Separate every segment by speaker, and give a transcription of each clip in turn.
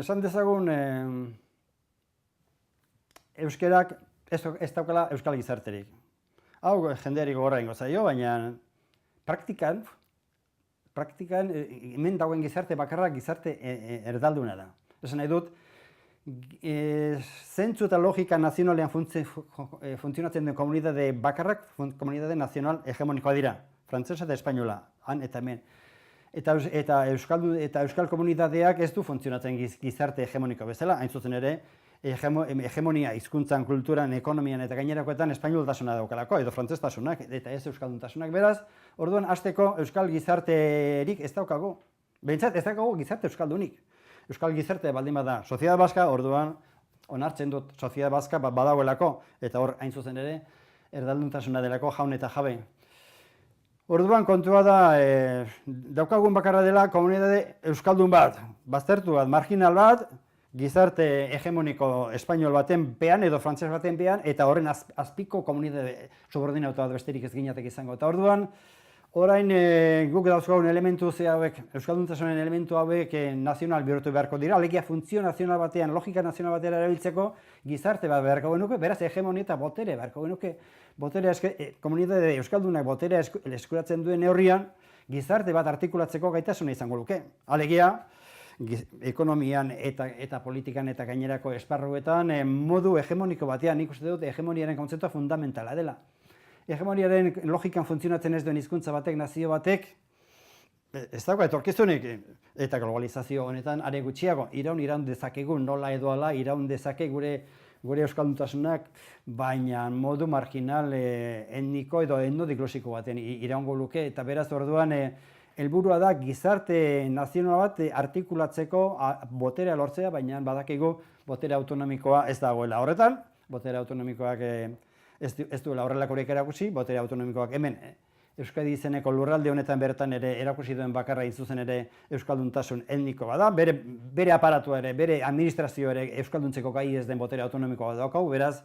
Speaker 1: esan dezagun euskerak ez daukala euskal gizarterik. Hau jendeari gogorra ingo zaio, baina praktikan hemen dagoen gizarte bakarra gizarte erdalduna da. Esan nahi dut, zentzu eta logika nazionalean funtzionatzen duen komunitate bakarrak komunitate nazional hegemonikoa dira. Frantsesa eta espainola, han eta hemen. Eta euskal komunitateak ez du funtzionatzen gizarte hegemoniko bezala, hain zuzen ere, hegemonia hizkuntzan, kulturan, ekonomian eta gainerakoetan espainoltasuna daukalako, edo frantsestasunak eta ez euskalduntasunak. Beraz, orduan hasteko euskal gizarterik ez daukagu. Behintzat ez daukagu gizarte euskaldunik. Euskal gizarte baldin bada Soziedad Baska, orduan onartzen dut Soziedad Baska badagoelako, eta hor hain zuzen ere erdalduntasuna delako jaun eta jabe. Orduan kontua da, daukagun bakarra dela komunitate euskaldun bat, baztertu bat, marginal bat, gizarte hegemoniko espainol baten pean edo frantses baten pean, eta horren azpiko komunitate subordinatu bat besterik ez ginatek izango. Eta orduan, orain guk dauzkagun elementu hauek, euskalduntasunen elementu hauek nazional bihurtu beharko dira, alegia funtzio nazional batean, logika nazional batean erabiltzeko gizarte bat beharko genuke, beraz hegemonia eta botere beharko genuke. Komunitate euskaldunak boterea eskuratzen duen neurrian, gizarte bat artikulatzeko gaitasuna izango luke. Alegia, ekonomian eta politikan eta gainerako esparruetan modu hegemoniko batean, nik uste dut hegemoniaren kontzeptua fundamentala dela. Hegemoniaren logikan funtzionatzen ez duen hizkuntza batek, nazio batek, ez dauka etorkizunik, eta globalizazio honetan are gutxiago, iraun dezakegu, nola edo ala, iraun dezake gure euskalduntasunak, baina modu marginal etniko edo etnodigloxiko baten iraungo luke, eta beraz orduan helburua da gizarte nazional bat artikulatzeko boterea lortzea, baina badakigu botere autonomikoa ez dagoela. Horretan, botere autonomikoak ez duela horrelakorik erakutsi, botere autonomikoak hemen Euskadi izeneko lurralde honetan bertan ere erakusi duen bakarra zuzen ere euskalduntasun etniko bada, bere aparatua ere, bere administrazio ere euskalduntzeko gai ez den botere autonomikoa daukagu, beraz,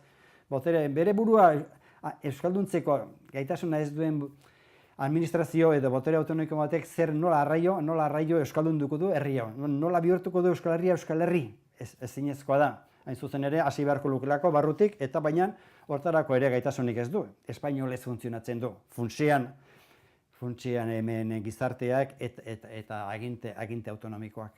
Speaker 1: bere burua euskalduntzeko gaitasuna ez duen administrazio edo botere autonomiko batek zer nola arraio euskaldunduko du herria, nola bihurtuko du Euskal Herria Euskal Herri, ezinezkoa da. Hain zuzen ere, hasi beharko lukelako barrutik, eta baina hortarako ere gaitasunik ez du. Espainolez funtzionatzen du. Funtsean hemen gizarteak eta aginte autonomikoak.